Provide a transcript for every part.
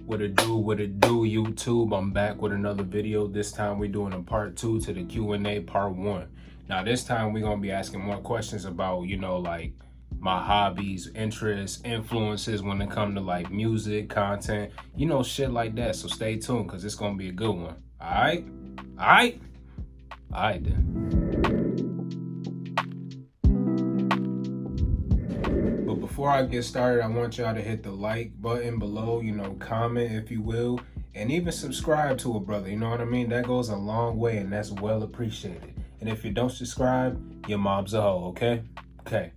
What it do, YouTube? I'm back with another video. This time we're doing a part 2 to the Q&A part 1. Now this time we're going to be asking more questions about, like my hobbies, interests, influences when it comes to like music, content, shit like that. So stay tuned because it's going to be a good one. All right then. But before I get started, I want y'all to hit the like button below, comment if you will, and even subscribe to a brother, you know what I mean? That goes a long way and that's well appreciated. And if you don't subscribe, your mom's a hoe, okay? Okay,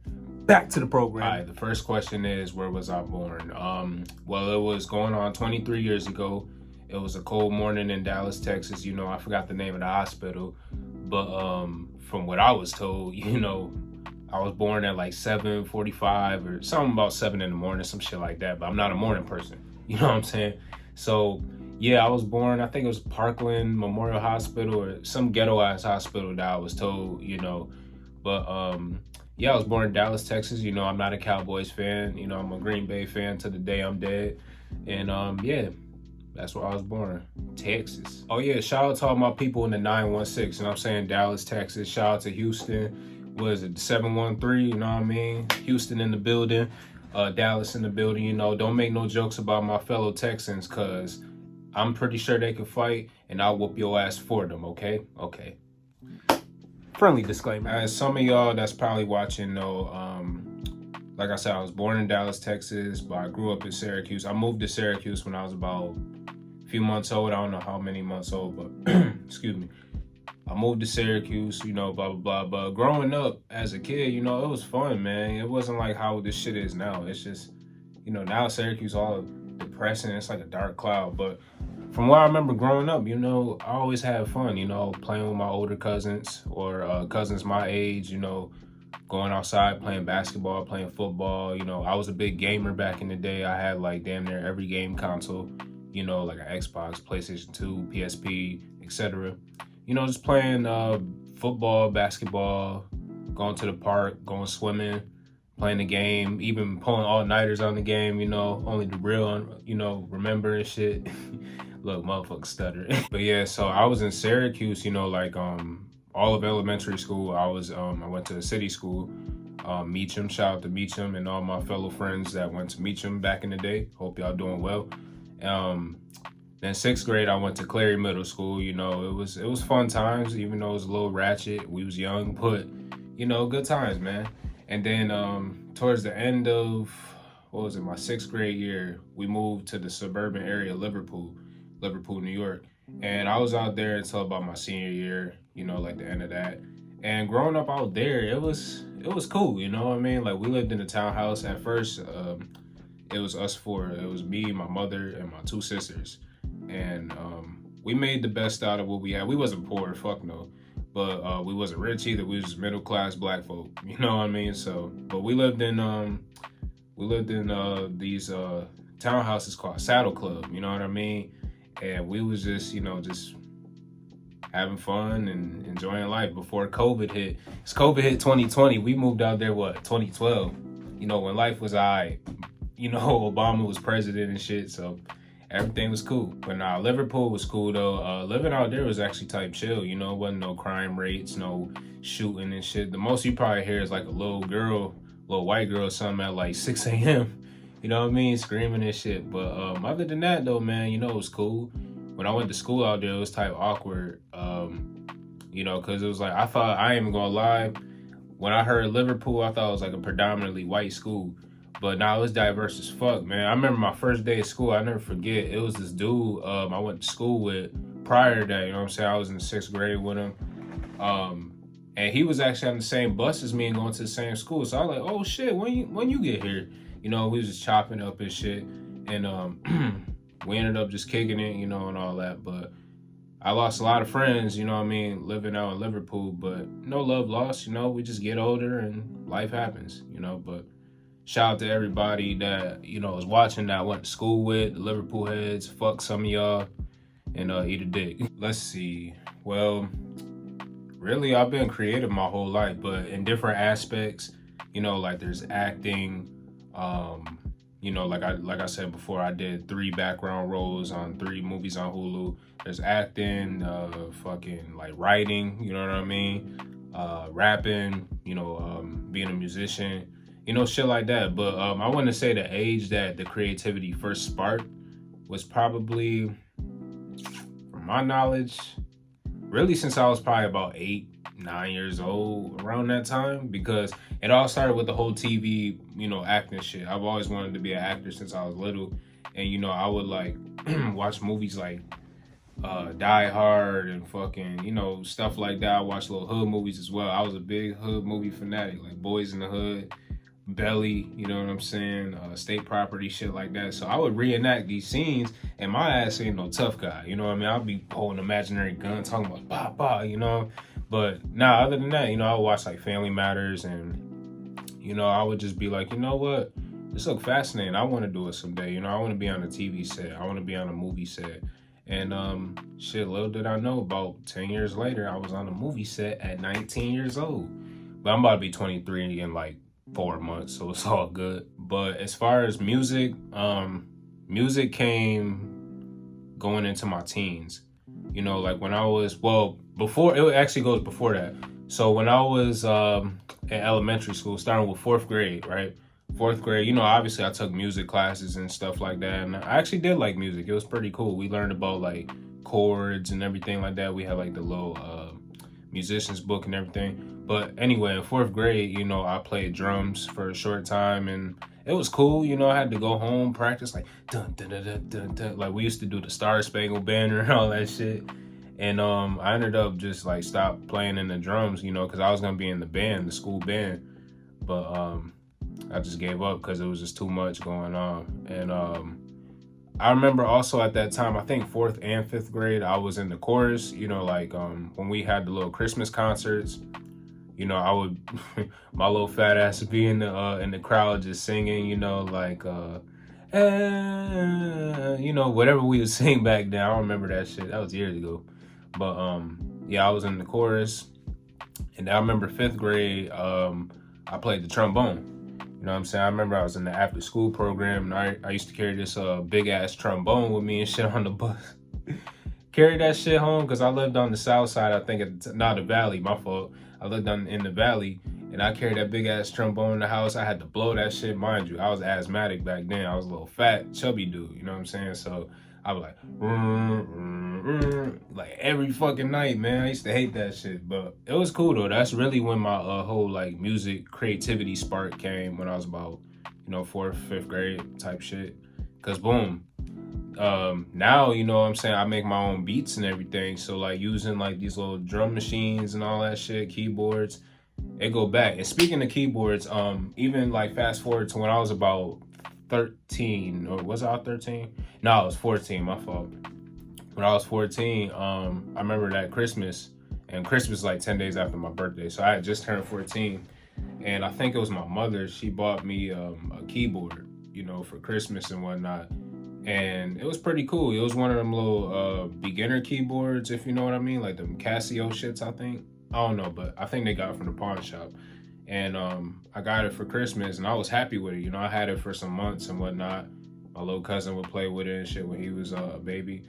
back to the program. All right, the first question is, where was I born? Well, it was going on 23 years ago. It was a cold morning in Dallas, Texas. I forgot the name of the hospital, but from what I was told, I was born at like 7:45 or something, about 7 in the morning, some shit like that. But I'm not a morning person. You know what I'm saying? So yeah, I was born, I think it was Parkland Memorial Hospital or some ghetto ass hospital that I was told, But yeah, I was born in Dallas, Texas. I'm not a Cowboys fan. I'm a Green Bay fan to the day I'm dead. And yeah, that's where I was born, Texas. Oh yeah, shout out to all my people in the 916. I'm saying? Dallas, Texas. Shout out to Houston. What is it, 713, you know what I mean? Houston in the building, Dallas in the building, Don't make no jokes about my fellow Texans, because I'm pretty sure they can fight, and I'll whoop your ass for them, okay? Okay. Friendly disclaimer. As some of y'all that's probably watching know, like I said, I was born in Dallas, Texas, but I grew up in Syracuse. I moved to Syracuse when I was about a few months old. I don't know how many months old, but excuse me. I moved to Syracuse, blah, blah, blah. But growing up as a kid, it was fun, man. It wasn't like how this shit is now. It's just, now Syracuse all depressing. It's like a dark cloud. But from what I remember growing up, I always had fun, playing with my older cousins or cousins my age, going outside, playing basketball, playing football. I was a big gamer back in the day. I had like damn near every game console, like an Xbox, PlayStation 2, PSP, etc. Just playing football, basketball, going to the park, going swimming, playing the game, even pulling all-nighters on the game, only the real, remember and shit. Look, motherfucker stutter. But yeah, so I was in Syracuse, all of elementary school. I went to a city school, Meacham. Shout out to Meacham and all my fellow friends that went to Meacham back in the day. Hope y'all doing well. Then 6th grade, I went to Clary Middle School. It was fun times, even though it was a little ratchet. We was young, but good times, man. And then towards the end of my 6th grade year, we moved to the suburban area of Liverpool, New York. And I was out there until about my senior year, like the end of that. And growing up out there, it was cool, you know what I mean? Like, we lived in a townhouse at first. It was us four. It was me, my mother, and my 2 sisters. And we made the best out of what we had. We wasn't poor, fuck no. But we wasn't rich either. We was just middle class black folk. You know what I mean? So, but we lived in these townhouses called Saddle Club. You know what I mean? And we was just just having fun and enjoying life before COVID hit. Because COVID hit 2020. We moved out there 2012. When life was alright. Obama was president and shit. So everything was cool. But Liverpool was cool though. Living out there was actually type chill. It wasn't no crime rates, no shooting and shit. The most you probably hear is like a little white girl or something at like 6 a.m. You know what I mean? Screaming and shit. But other than that though, man, it was cool. When I went to school out there, it was type awkward. Because it was like, I ain't even gonna lie. When I heard Liverpool, I thought it was like a predominantly white school. But now it was diverse as fuck, man. I remember my first day of school, I never forget. It was this dude I went to school with prior to that, you know what I'm saying? I was in the 6th grade with him. And he was actually on the same bus as me and going to the same school. So I was like, oh shit, when you get here? We was just chopping up and shit. And we ended up just kicking it, and all that. But I lost a lot of friends, living out in Liverpool. But no love lost, we just get older and life happens, But shout out to everybody that, was watching that I went to school with, the Liverpool heads. Fuck some of y'all and eat a dick. Let's see. Well, really, I've been creative my whole life, but in different aspects, like there's acting, like I said before, I did 3 background roles on 3 movies on Hulu. There's acting, fucking like writing, you know what I mean? Rapping, being a musician, shit like that. But I want to say the age that the creativity first sparked was probably, from my knowledge, really since I was probably about 8, 9 years old, around that time, because it all started with the whole TV, acting shit. I've always wanted to be an actor since I was little, and I would like watch movies like Die Hard and fucking stuff like that. I watched little hood movies as well. I was a big hood movie fanatic, like Boys in the Hood, Belly, you know what I'm saying, State Property, shit like that. So I would reenact these scenes, and my ass ain't no tough guy, you know what I mean? I'll be holding an imaginary gun, talking about bah bah, But nah, other than that, I would watch like Family Matters, and I would just be like, you know what, this look fascinating. I want to do it someday. I want to be on a TV set. I want to be on a movie set. And shit, little did I know, about 10 years later, I was on a movie set at 19 years old. But I'm about to be 23 in like 4 months, so it's all good. But as far as music, music came going into my teens. Like when I was, before, it actually goes before that. So when I was in elementary school, starting with 4th grade, right? 4th grade, obviously I took music classes and stuff like that. And I actually did like music. It was pretty cool. We learned about like chords and everything like that. We had like the little musician's book and everything. But anyway, in 4th grade, I played drums for a short time, and it was cool. I had to go home, practice like dun dun dun dun dun dun. Like we used to do the Star Spangled Banner and all that shit. And I ended up just like stopped playing in the drums, because I was gonna be in the band, the school band. But I just gave up because it was just too much going on. And I remember also at that time, I think 4th and 5th grade, I was in the chorus. When we had the little Christmas concerts, I would my little fat ass would be in the crowd just singing, whatever we would sing back then. I don't remember that shit. That was years ago. But yeah, I was in the chorus. And I remember 5th grade, I played the trombone. You know what I'm saying? I remember I was in the after school program, and I used to carry this big ass trombone with me and shit on the bus. Carry that shit home because I lived on the south side, I think, not the valley, my fault. I lived in the valley, and I carried that big ass trombone in the house. I had to blow that shit, mind you. I was asthmatic back then. I was a little fat, chubby dude, you know what I'm saying? So I was like every fucking night, man. I used to hate that shit, but it was cool though. That's really when my whole like music creativity spark came, when I was about 4th, 5th grade type shit. Cause boom, now what I'm saying, I make my own beats and everything. So like using like these little drum machines and all that shit, keyboards, it go back. And speaking of keyboards, even like fast forward to when I was about 13, or was I 13? No, I was 14, my fault. When I was 14, I remember that Christmas, and Christmas like 10 days after my birthday. So I had just turned 14, and I think it was my mother. She bought me a keyboard, for Christmas and whatnot. And it was pretty cool. It was one of them little beginner keyboards, if you know what I mean, like them Casio shits, I think. I don't know, but I think they got it from the pawn shop. And I got it for Christmas, and I was happy with it. I had it for some months and whatnot. My little cousin would play with it and shit when he was a baby.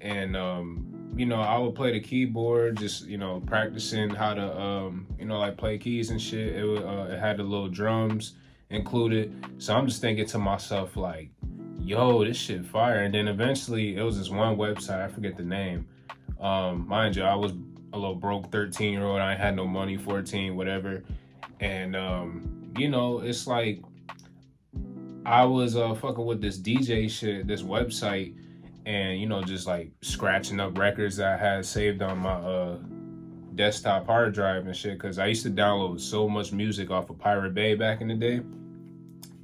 And, I would play the keyboard, just, practicing how to, like play keys and shit. It had the little drums included. So I'm just thinking to myself, like, yo, this shit fire. And then eventually it was this one website, I forget the name. Mind you, I was a little broke 13-year-old. I had no money, 14, whatever. And, it's like I was fucking with this DJ shit, this website, and, just like scratching up records that I had saved on my desktop hard drive and shit. Because I used to download so much music off of Pirate Bay back in the day.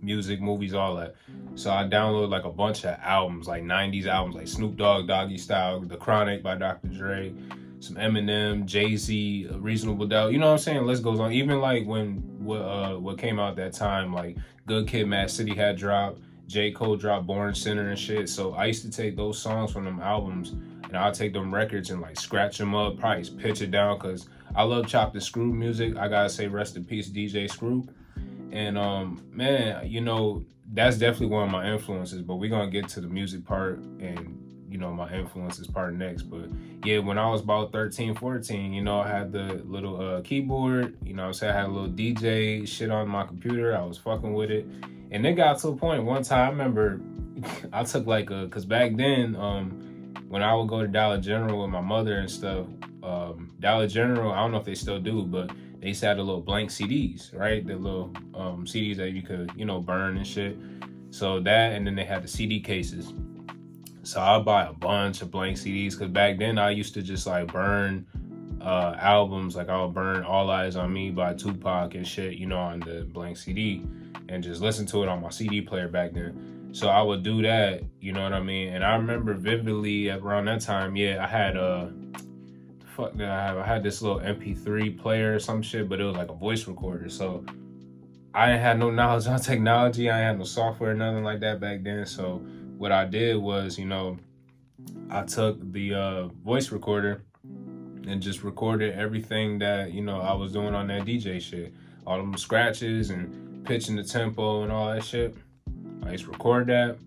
Music, movies, all that. So I downloaded like a bunch of albums, like 90s albums, like Snoop Dogg, Doggy Style, The Chronic by Dr. Dre, some Eminem, Jay-Z, Reasonable Doubt. You know what I'm saying? List goes on. Even like when what came out that time, like Good Kid, Mad City had dropped, J. Cole dropped Born Sinner and shit. So I used to take those songs from them albums, and I'll take them records and like scratch them up, probably pitch it down, because I love Chop the Screw music. I gotta say rest in peace DJ Screw. And man, that's definitely one of my influences, but we're gonna get to the music part and my influences part next. But yeah, when I was about 13, 14, I had the little keyboard, I'm saying, I had a little DJ shit on my computer. I was fucking with it. And it got to a point one time, I remember I took like cause back then, when I would go to Dollar General with my mother and stuff, Dollar General, I don't know if they still do, but they used to have the little blank CDs, right? The little CDs that you could, burn and shit. So that, and then they had the CD cases. So I'll buy a bunch of blank CDs because back then I used to just like burn albums. Like I would burn All Eyes on Me by Tupac and shit, on the blank CD and just listen to it on my CD player back then. So I would do that, you know what I mean? And I remember vividly around that time, I had fuck did I have? I had this little MP3 player or some shit, but it was like a voice recorder. So I didn't have no knowledge on technology. I had no software, nothing like that back then. So what I did was, I took the voice recorder and just recorded everything that, I was doing on that DJ shit. All them scratches and pitching the tempo and all that shit. I used to record that,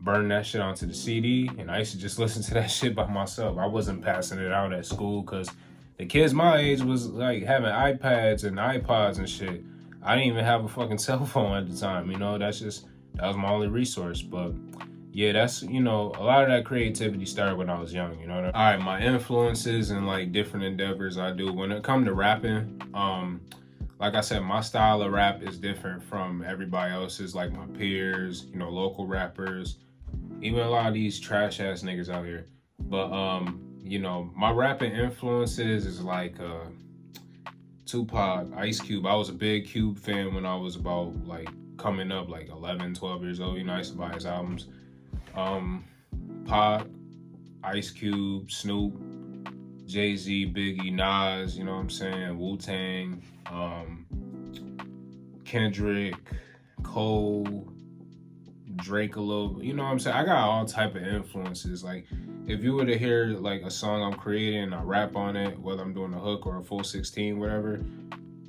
burn that shit onto the CD, and I used to just listen to that shit by myself. I wasn't passing it out at school because the kids my age was like having iPads and iPods and shit. I didn't even have a fucking cell phone at the time, that was my only resource. But yeah, that's, a lot of that creativity started when I was young, All right, my influences and like different endeavors I do. When it comes to rapping, like I said, my style of rap is different from everybody else's, like my peers, local rappers, even a lot of these trash ass niggas out here. But, my rapping influences is like Tupac, Ice Cube. I was a big Cube fan when I was about like coming up, like 11, 12 years old. I used to buy his albums. Pac, Ice Cube, Snoop, Jay-Z, Biggie, Nas, you know what I'm saying, Wu-Tang, Kendrick, Cole, Drake a little, you know what I'm saying? I got all type of influences. Like, if you were to hear like a song I'm creating, I rap on it, whether I'm doing a hook or a full 16, whatever,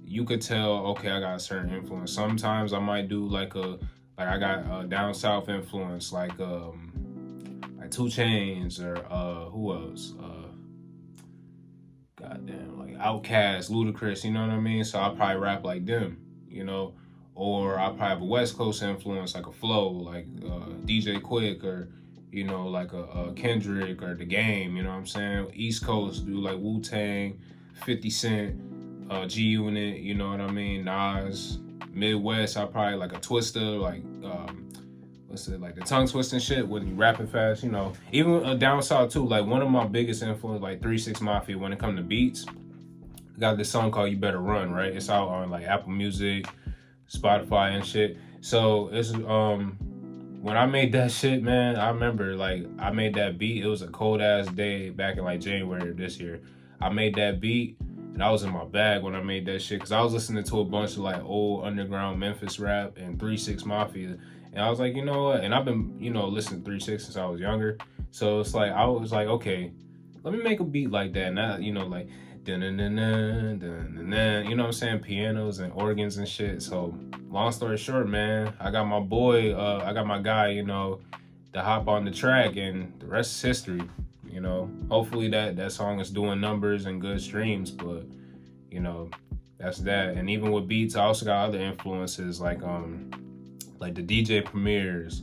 you could tell, okay, I got a certain influence. Sometimes I might do like I got a down south influence, like 2 Chainz or who else? Goddamn, like Outkast, Ludacris, you know what I mean? So I'll probably rap like them, or I'll probably have a West Coast influence, like a Flow, like DJ Quick, or like a Kendrick or The Game, you know what I'm saying? East Coast, do like Wu-Tang, 50 Cent, G-Unit, you know what I mean? Nas. Midwest, I probably like a Twista, like like the tongue twisting shit when you rapping fast, Even down south too, like one of my biggest influence, like 3 6 Mafia, when it comes to beats, got this song called You Better Run, right? It's out on like Apple Music, Spotify and shit. So it's when I made that shit, man, I remember like I made that beat. It was a cold ass day back in like January of this year. I made that beat. And I was in my bag when I made that shit because I was listening to a bunch of like old underground Memphis rap and 3 6 Mafia. And I was like, you know what? And I've been, listening to 3 6 since I was younger. So it's like, I was like, okay, let me make a beat like that. Now, like, dun-dun-dun-dun, dun-dun-dun, you know what I'm saying? Pianos and organs and shit. So long story short, man, I got my boy, I got my guy, to hop on the track, and the rest is history. Hopefully that song is doing numbers and good streams, but that's that. And even with beats, I also got other influences like the DJ Premiers,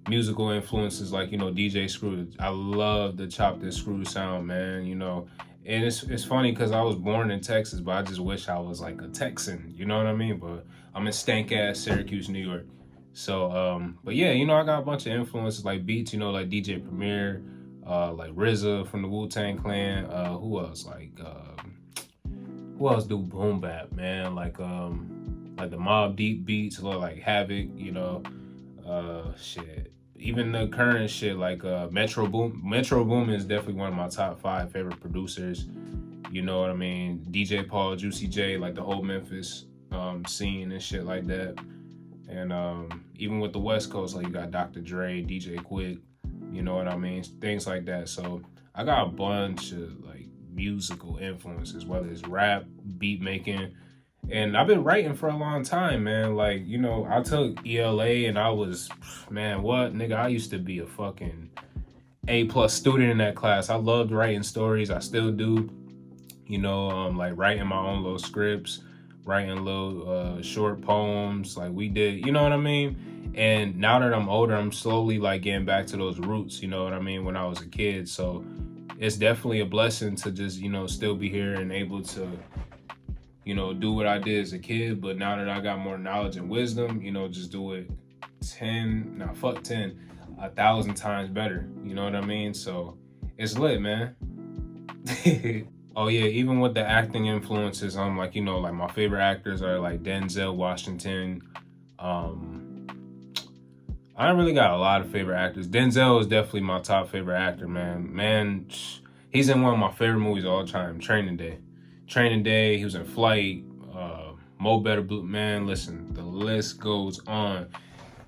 musical influences like DJ Screw. I love the chopped and screw sound, man. And it's funny because I was born in Texas, but I just wish I was like a Texan. You know what I mean? But I'm in stank ass Syracuse, New York. So, but yeah, I got a bunch of influences like beats, like DJ Premier, like RZA from the Wu-Tang Clan. Who else? Like, who else do boom bap, man? Like the Mobb Deep beats, like Havoc, shit. Even the current shit, like Metro Boom. Metro Boom is definitely one of my top 5 favorite producers. You know what I mean? DJ Paul, Juicy J, like the whole Memphis scene and shit like that. And even with the West Coast, like you got Dr. Dre, DJ Quick, you know what I mean? Things like that. So I got a bunch of like musical influences, whether it's rap, beat making, And I've been writing for a long time, man. Like, you know, I took ELA and I was, man, what, nigga, I used to be a fucking A+ student in that class. I loved writing stories. I still do, you know, like writing my own little scripts, writing little short poems. Like we did, you know what I mean? And now that I'm older, I'm slowly like getting back to those roots, you know what I mean, when I was a kid. So it's definitely a blessing to just, you know, still be here and able to, you know, do what I did as a kid. But now that I got more knowledge and wisdom, you know, just do it 1,000 times better. You know what I mean? So it's lit, man. Oh yeah, even with the acting influences, I'm like, you know, like my favorite actors are like Denzel Washington. Um, I don't really got a lot of favorite actors. Denzel is definitely my top favorite actor, man. He's in one of my favorite movies of all time, Training Day. Training Day, he was in Flight, Mo Better Blue, man, listen, the list goes on.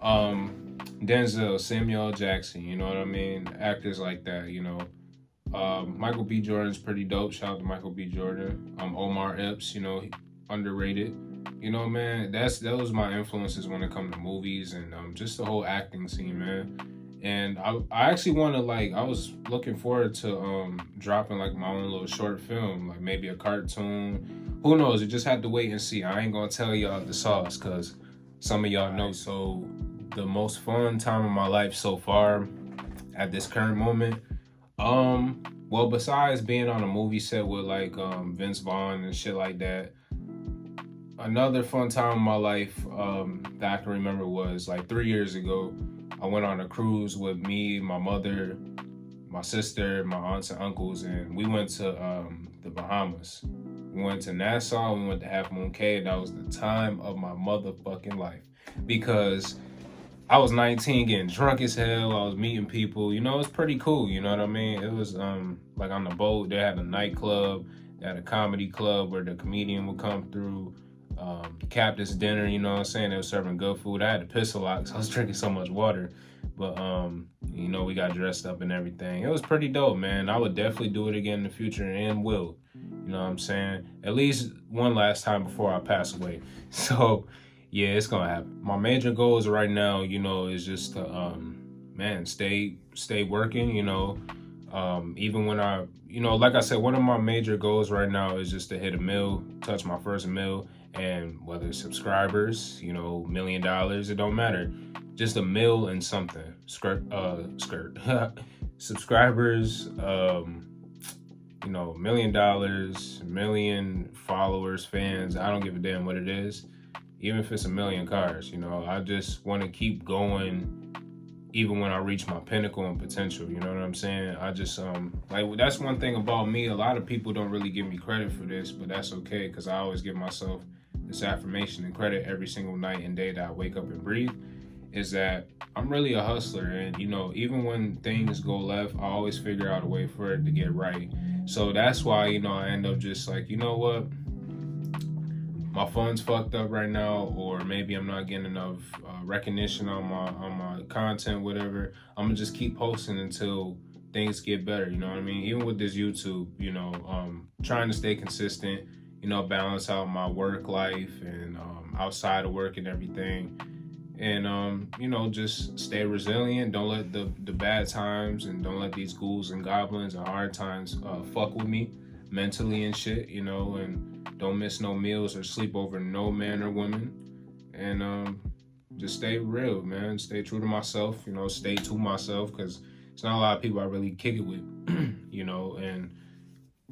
Denzel, Samuel L. Jackson, you know what I mean? Actors like that, you know. Michael B. Jordan's pretty dope. Shout out to Michael B. Jordan. Omar Epps, you know, underrated. You know, man, those my influences when it comes to movies and just the whole acting scene, man. And I actually want to like I was looking forward to dropping like my own little short film, like maybe a cartoon. Who knows? You just have to wait and see. I ain't gonna tell y'all the sauce because some of y'all know. So the most fun time of my life so far at this current moment. Well, besides being on a movie set with like Vince Vaughn and shit like that, another fun time of my life that I can remember was like 3 years ago. I went on a cruise with me, my mother, my sister, my aunts and uncles, and we went to the Bahamas. We went to Nassau, we went to Half Moon Cay, and that was the time of my motherfucking life because I was 19, getting drunk as hell. I was meeting people. You know, it was pretty cool. You know what I mean? It was like on the boat. They had a nightclub. They had a comedy club where the comedian would come through. Captain's dinner. You know what I'm saying? They were serving good food. I had to piss a lot because I was drinking so much water. But you know, we got dressed up and everything. It was pretty dope, man. I would definitely do it again in the future and will. You know what I'm saying? At least one last time before I pass away. So. Yeah, it's gonna happen. My major goals right now, you know, is just to man, stay working, you know. Even when you know, like I said, one of my major goals right now is just to hit a mill, touch my first mill, and whether it's subscribers, you know, $1 million, it don't matter. Just a mill and something. Skirt. Subscribers, you know, $1 million, million followers, fans, I don't give a damn what it is. Even if it's 1 million cars, you know, I just want to keep going even when I reach my pinnacle and potential, you know what I'm saying? I just, like, that's one thing about me. A lot of people don't really give me credit for this, but that's okay because I always give myself this affirmation and credit every single night and day that I wake up and breathe, is that I'm really a hustler. And, you know, even when things go left, I always figure out a way for it to get right. So that's why, you know, I end up just like, you know what? My phone's fucked up right now, or maybe I'm not getting enough recognition on my content, whatever. I'm gonna just keep posting until things get better. You know what I mean? Even with this YouTube, you know, trying to stay consistent. You know, balance out my work life and outside of work and everything, and you know, just stay resilient. Don't let the bad times and don't let these ghouls and goblins and hard times fuck with me mentally and shit. You know, and don't miss no meals or sleep over no man or woman. And just stay real, man. Stay true to myself, you know, stay to myself because it's not a lot of people I really kick it with, you know. And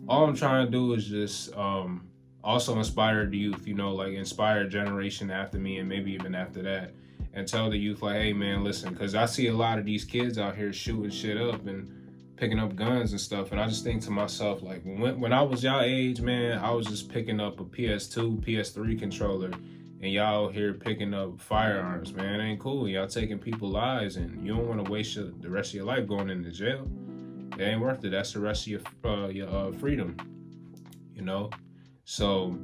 all I'm trying to do is just also inspire the youth, you know, like inspire a generation after me and maybe even after that. And tell the youth, like, hey, man, listen, because I see a lot of these kids out here shooting shit up and picking up guns and stuff, and I just think to myself, like, when I was y'all age, man, I was just picking up a PS2, PS3 controller, and y'all here picking up firearms, man. It ain't cool. Y'all taking people's lives, and you don't want to waste the rest of your life going into jail. It ain't worth it. That's the rest of your freedom, you know. So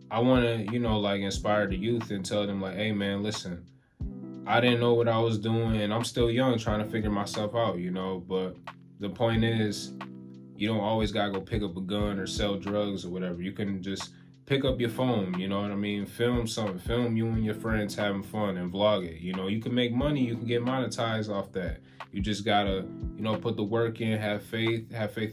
I want to, you know, like inspire the youth and tell them, like, hey, man, listen. I didn't know what I was doing, and I'm still young trying to figure myself out, you know, but the point is, you don't always gotta go pick up a gun or sell drugs or whatever. You can just pick up your phone, you know what I mean? Film something, film you and your friends having fun and vlog it. You know, you can make money, you can get monetized off that. You just gotta, you know, put the work in, have faith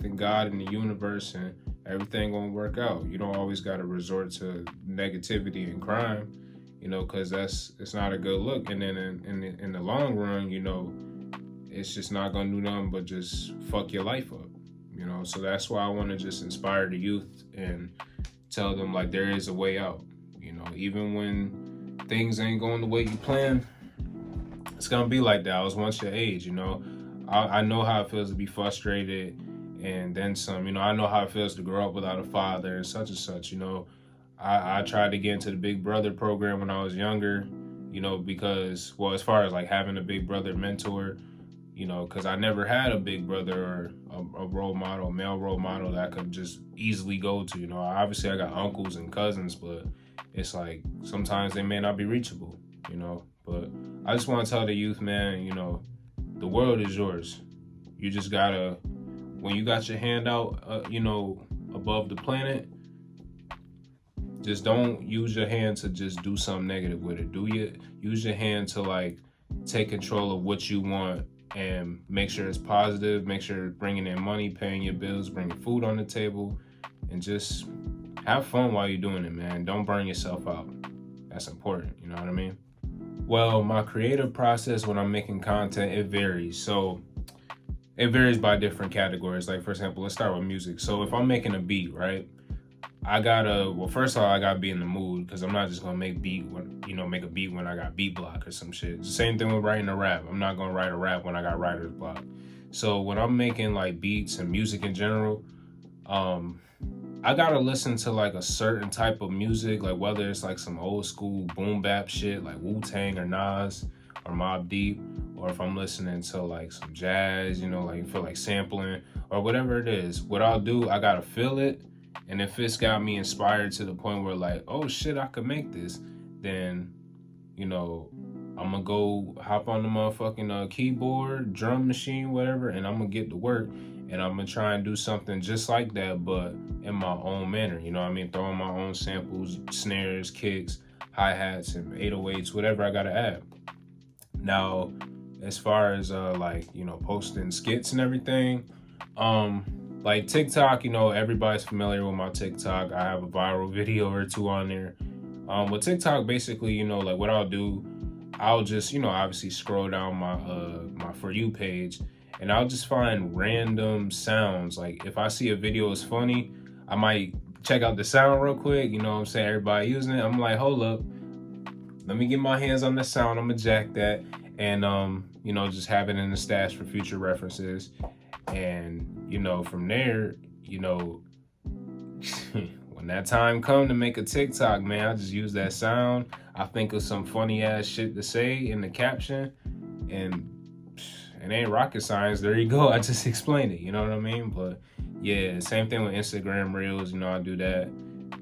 in God and the universe, and everything gonna work out. You don't always gotta resort to negativity and crime, you know, because it's not a good look. And then in the long run, you know, it's just not gonna do nothing but just fuck your life up, you know. So that's why I want to just inspire the youth and tell them, like, there is a way out. You know, even when things ain't going the way you plan, it's gonna be like that. I was once your age, you know. I know how it feels to be frustrated and then some. You know, I know how it feels to grow up without a father and such. You know, I tried to get into the Big Brother program when I was younger, you know, because, well, as far as like having a big brother mentor, you know, because I never had a big brother or a role model, male role model that I could just easily go to. You know, obviously I got uncles and cousins, but it's like sometimes they may not be reachable, you know. But I just want to tell the youth, man, you know, the world is yours. You just gotta, when you got your hand out, you know, above the planet, just don't use your hand to just do something negative with it. Use your hand to, like, take control of what you want and make sure it's positive, make sure it's bringing in money, paying your bills, bringing food on the table, and just have fun while you're doing it, man. Don't burn yourself out. That's important, you know what I mean? Well, my creative process when I'm making content, it varies. So it varies by different categories. Like, for example, let's start with music. So if I'm making a beat, right? First of all, I gotta be in the mood, because I'm not just gonna make a beat when I got beat block or some shit. Same thing with writing a rap. I'm not gonna write a rap when I got writer's block. So when I'm making like beats and music in general, I gotta listen to like a certain type of music, like whether it's like some old school boom bap shit like Wu-Tang or Nas or Mobb Deep, or if I'm listening to like some jazz, you know, like feel like sampling or whatever it is. What I'll do, I gotta feel it. And if it's got me inspired to the point where, like, oh shit, I could make this, then, you know, I'm gonna go hop on the motherfucking keyboard, drum machine, whatever, and I'm gonna get to work, and I'm gonna try and do something just like that, but in my own manner. You know what I mean? Throwing my own samples, snares, kicks, hi-hats, and 808s, whatever I gotta add. Now, as far as like, you know, posting skits and everything, like TikTok, you know, everybody's familiar with my TikTok. I have a viral video or two on there. With TikTok, basically, you know, like what I'll do, I'll just, you know, obviously scroll down my For You page, and I'll just find random sounds. Like if I see a video is funny, I might check out the sound real quick. You know what I'm saying? Everybody using it. I'm like, hold up, let me get my hands on the sound. I'm gonna jack that, and you know, just have it in the stash for future references. And, you know, from there, you know, when that time come to make a TikTok, man, I just use that sound. I think of some funny ass shit to say in the caption, and it ain't rocket science. There you go. I just explained it. You know what I mean? But yeah, same thing with Instagram Reels. You know, I do that.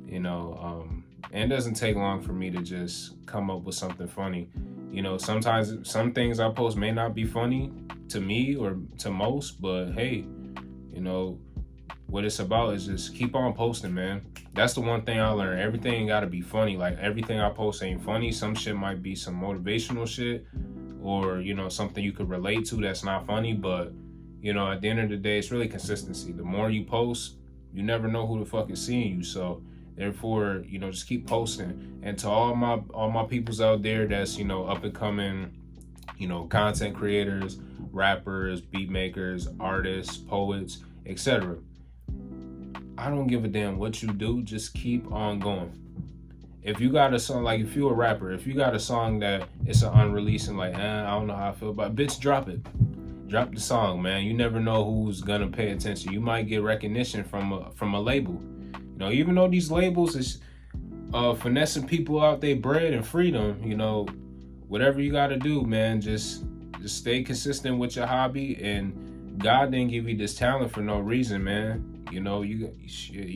You know, and it doesn't take long for me to just come up with something funny. You know, sometimes some things I post may not be funny to me or to most, but hey, you know, what it's about is just keep on posting, man. That's the one thing I learned. Everything ain't gotta be funny. Like, everything I post ain't funny. Some shit might be some motivational shit, or, you know, something you could relate to that's not funny. But, you know, at the end of the day, it's really consistency. The more you post, you never know who the fuck is seeing you. So therefore, you know, just keep posting. And to all my peoples out there that's, you know, up and coming, you know, content creators, rappers, beat makers, artists, poets, etc. I don't give a damn what you do. Just keep on going. If you got a song, like if you're a rapper, if you got a song that it's an unreleased and like, I don't know how I feel about it, bitch, drop it. Drop the song, man. You never know who's gonna pay attention. You might get recognition from a label. You know, even though these labels is finessing people out their bread and freedom, you know, whatever you gotta do, man, just stay consistent with your hobby. And God didn't give you this talent for no reason, man. You know, you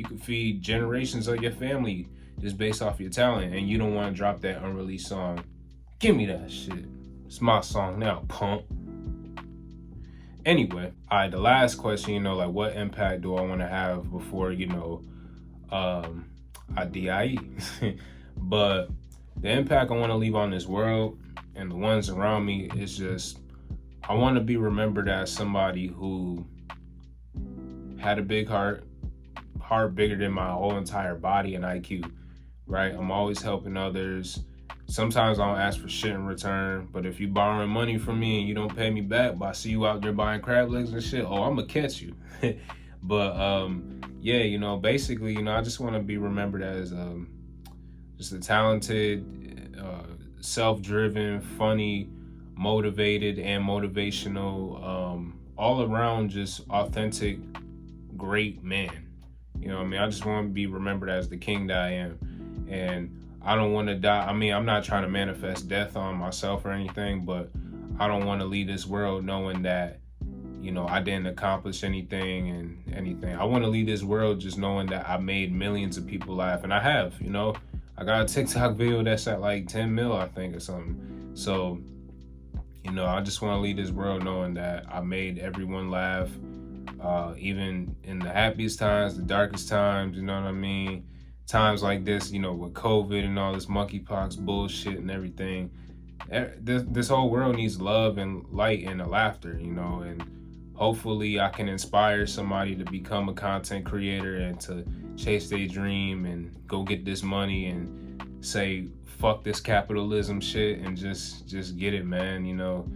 could feed generations of your family just based off your talent, and you don't want to drop that unreleased song. Give me that shit. It's my song now, punk. Anyway, all right, the last question, you know, like what impact do I want to have before, you know, I-D-I-E. But the impact I want to leave on this world and the ones around me is just, I want to be remembered as somebody who had a big heart bigger than my whole entire body and IQ, right? I'm always helping others. Sometimes I don't ask for shit in return, but if you borrowing money from me and you don't pay me back, but I see you out there buying crab legs and shit, oh, I'm gonna catch you. But yeah, you know, basically, you know, I just want to be remembered as just a talented, self-driven, funny, motivated, and motivational, all around just authentic, great man. You know what I mean? I just want to be remembered as the king that I am. And I don't want to die. I mean, I'm not trying to manifest death on myself or anything, but I don't want to leave this world knowing that, you know, I didn't accomplish anything and anything. I want to leave this world just knowing that I made millions of people laugh. And I have, you know. I got a TikTok video that's at like 10 mil, I think, or something. So, you know, I just want to leave this world knowing that I made everyone laugh. Even in the happiest times, the darkest times, you know what I mean? Times like this, you know, with COVID and all this monkeypox bullshit and everything. This whole world needs love and light and laughter, you know, and hopefully I can inspire somebody to become a content creator and to chase their dream and go get this money and say, fuck this capitalism shit and just get it, man, you know.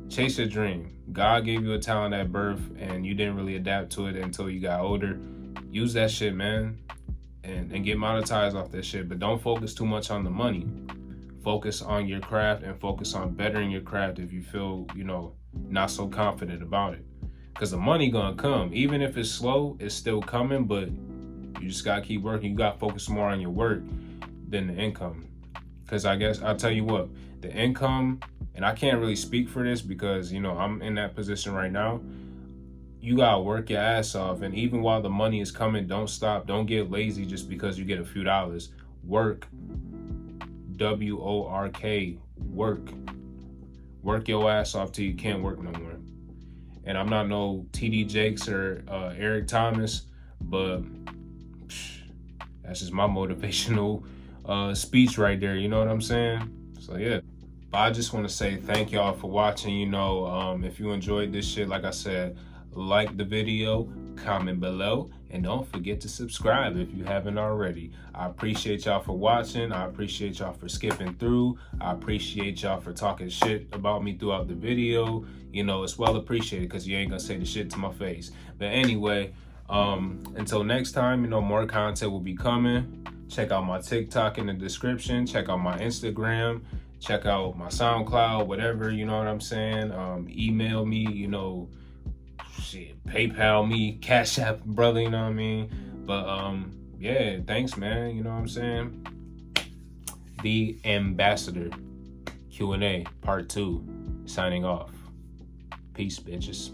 Chase your dream. God gave you a talent at birth and you didn't really adapt to it until you got older. Use that shit, man, and get monetized off that shit. But don't focus too much on the money. Focus on your craft and focus on bettering your craft if you feel, you know, not so confident about it. Because the money gonna come. Even if it's slow, it's still coming, but you just gotta keep working. You gotta focus more on your work than the income. Because I guess, I'll tell you what, the income, and I can't really speak for this because, you know, I'm in that position right now. You gotta work your ass off, and even while the money is coming, don't stop. Don't get lazy just because you get a few dollars. Work. W-O-R-K. Work. Work your ass off till you can't work no more. And I'm not no TD Jakes or Eric Thomas, but that's just my motivational speech right there. You know what I'm saying? So yeah. But I just want to say thank y'all for watching. You know, if you enjoyed this shit, like I said, like the video, comment below, and don't forget to subscribe if you haven't already. I appreciate y'all for watching. I appreciate y'all for skipping through. I appreciate y'all for talking shit about me throughout the video. You know, it's well appreciated because you ain't gonna say the shit to my face. But anyway, until next time, you know, more content will be coming. Check out my TikTok in the description. Check out my Instagram. Check out my SoundCloud, whatever, you know what I'm saying? Email me, you know, shit, PayPal me, Cash App, brother, you know what I mean? But yeah, thanks, man, you know what I'm saying? The Ambassador Q&A Part 2 signing off. Peace, bitches.